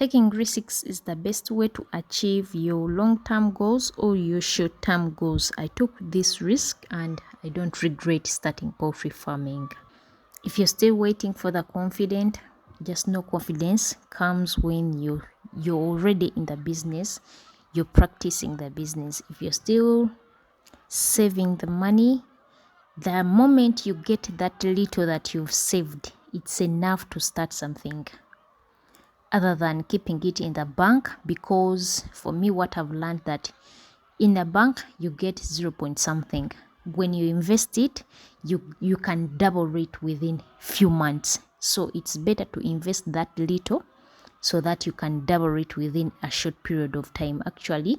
Taking risks is the best way to achieve your long-term goals or your short-term goals. I took this risk and I don't regret starting poultry farming. If you're still waiting for the confident, just know confidence comes when you're already in the business, you're practicing the business. If you're still saving the money, the moment you get that little that you've saved, it's enough to start something other than keeping it in the bank. Because for me, what I've learned that in the bank you get 0 point something. When you invest it, you can double it within few months. So it's better to invest that little so that you can double it within a short period of time. Actually,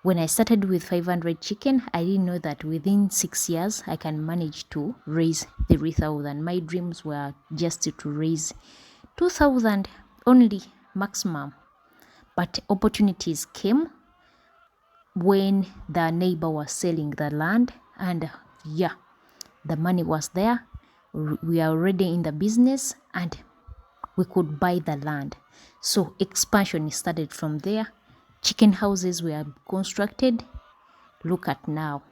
when I started with 500 chicken, I didn't know that within 6 years I can manage to raise 3,000. My dreams were just to raise 2,000 only maximum. But opportunities came when the neighbor was selling the land, and the money was there. We are already in the business and we could buy the land. So expansion started from there. Chicken houses were constructed. Look at now,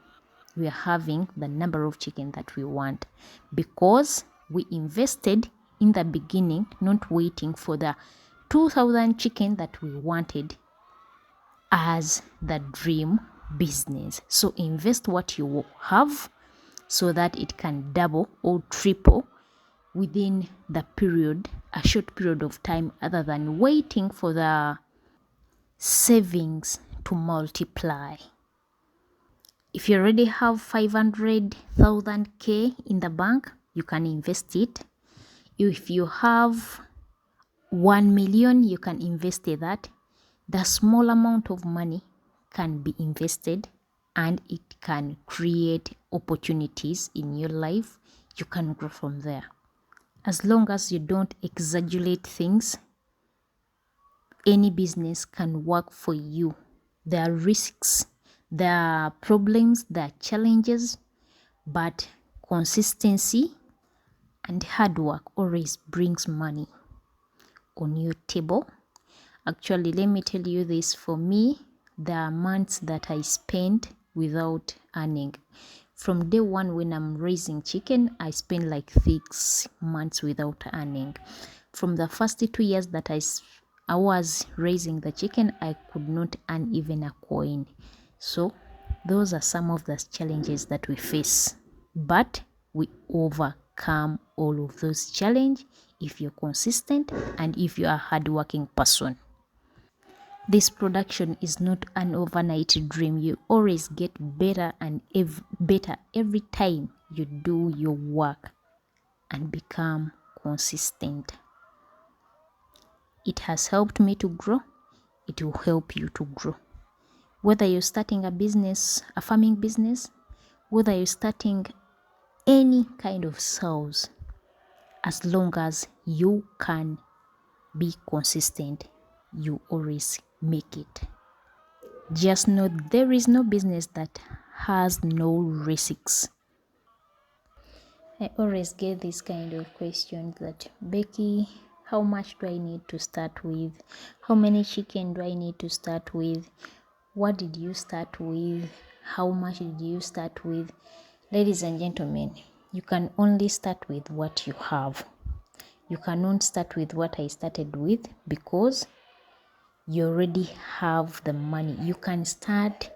we are having the number of chicken that we want because we invested in the beginning, not waiting for the 2,000 chicken that we wanted as the dream business. So invest what you have so that it can double or triple within the period, a short period of time, other than waiting for the savings to multiply. If you already have 500,000 K in the bank, you can invest it. If you have 1 million, you can invest that. The small amount of money can be invested and it can create opportunities in your life. You can grow from there. As long as you don't exaggerate things, any business can work for you. There are risks, there are problems, there are challenges, but consistency and hard work always brings money on your table. Actually, let me tell you this, for me, there are months that I spent without earning. From day one when I'm raising chicken, I spend like 6 months without earning. From the first 2 years that I was raising the chicken, I could not earn even a coin. So those are some of the challenges that we face. But we overcome all of those challenges if you're consistent and if you are a hardworking person. This production is not an overnight dream. You always get better and better every time you do your work and become consistent. It has helped me to grow. It will help you to grow. Whether you're starting a business, a farming business, whether you're starting any kind of sales, as long as you can be consistent, you always make it. Just know there is no business that has no risks. I always get this kind of questions that, Becky, how much do I need to start with? How many chicken do I need to start with? What did you start with? How much did you start with? Ladies and gentlemen, you can only start with what you have. You cannot start with what I started with because you already have the money. You can start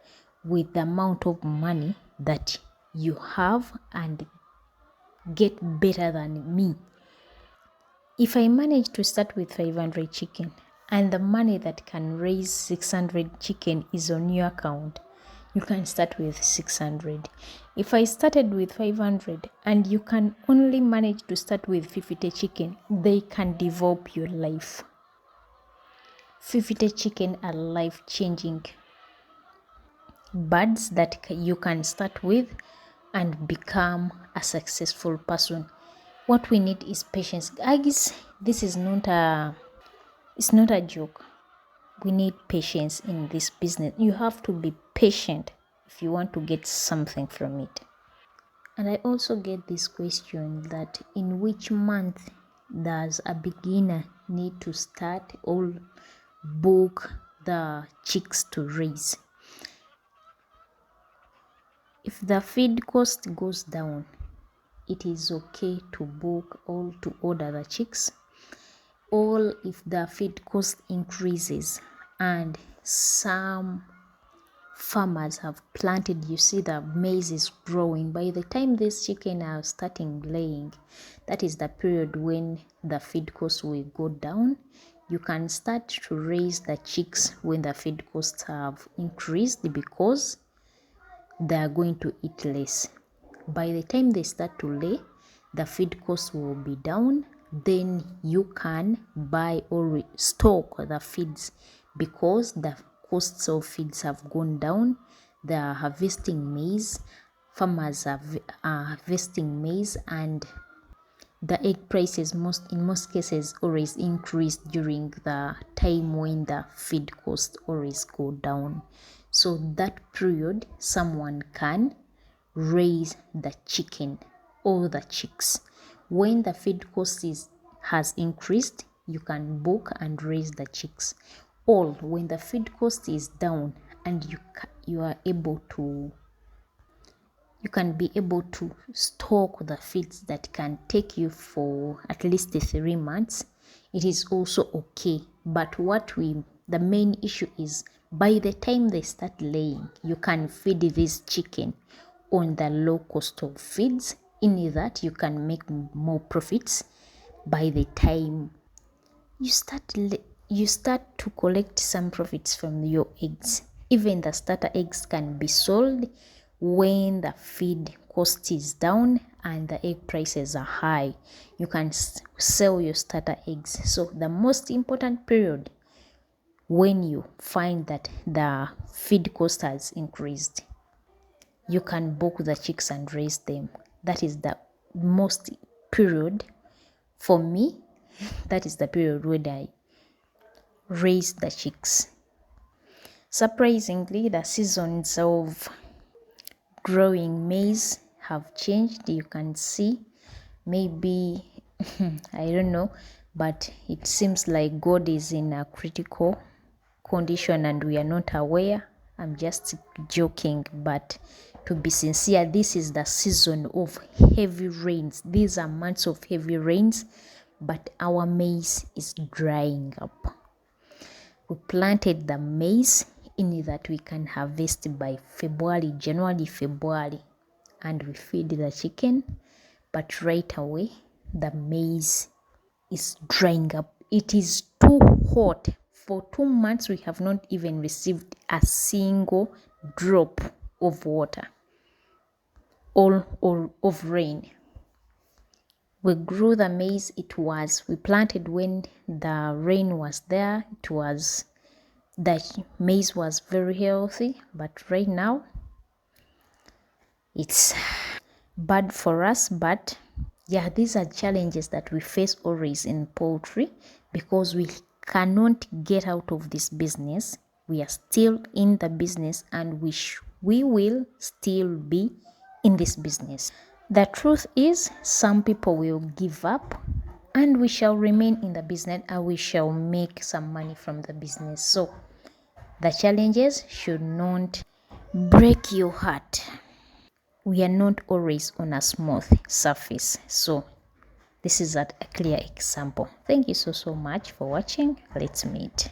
with the amount of money that you have and get better than me. If I manage to start with 500 chicken and the money that can raise 600 chicken is on your account, you can start with 600. If I started with 500 and you can only manage to start with 50 chicken, they can develop your life. 50 chicken are life-changing birds that you can start with and become a successful person. What we need is patience. Guys, this is not a joke. We need patience in this business. You have to be patient if you want to get something from it. And I also get this question that in which month does a beginner need to start or book the chicks to raise. If the feed cost goes down, it is okay to book or to order the chicks. Or if the feed cost increases and some farmers have planted, you see the maize is growing, by the time these chicken are starting laying, that is the period when the feed cost will go down. You can start to raise the chicks when the feed costs have increased, because they are going to eat less. By the time they start to lay, the feed cost will be down. Then you can buy or stock the feeds, because the costs of feeds have gone down. They are harvesting maize. Farmers are harvesting maize, and the egg prices in most cases always increase during the time when the feed cost always go down. So that period someone can raise the chicken or the chicks. When the feed cost has increased, you can book and raise the chicks. Or when the feed cost is down and you can be able to stock the feeds that can take you for at least 3 months, it is also okay. But the main issue is, by the time they start laying, you can feed this chicken on the low cost of feeds, in that you can make more profits. By the time you start to collect some profits from your eggs. Even the starter eggs can be sold when the feed cost is down and the egg prices are high. You can sell your starter eggs. So the most important period, when you find that the feed cost has increased, you can book the chicks and raise them. That is the most period for me. That is the period when I raise the chicks. Surprisingly, the seasons of growing maize have changed. You can see, maybe I don't know, but it seems like God is in a critical condition and we are not aware. I'm just joking, but to be sincere, this is the season of heavy rains. These are months of heavy rains, but our maize is drying up. We planted the maize in that we can harvest by January, February, and we feed the chicken. But right away, the maize is drying up. It is too hot. For 2 months, we have not even received a single drop of water or of rain. We grew the maize. We planted when the rain was there. The maize was very healthy, but right now it's bad for us. But yeah, these are challenges that we face always in poultry, because we cannot get out of this business. We are still in the business, and we will still be in this business. The truth is, some people will give up, and we shall remain in the business, and we shall make some money from the business. So the challenges should not break your heart. We are not always on a smooth surface. So this is a clear example. Thank you so much for watching. Let's meet.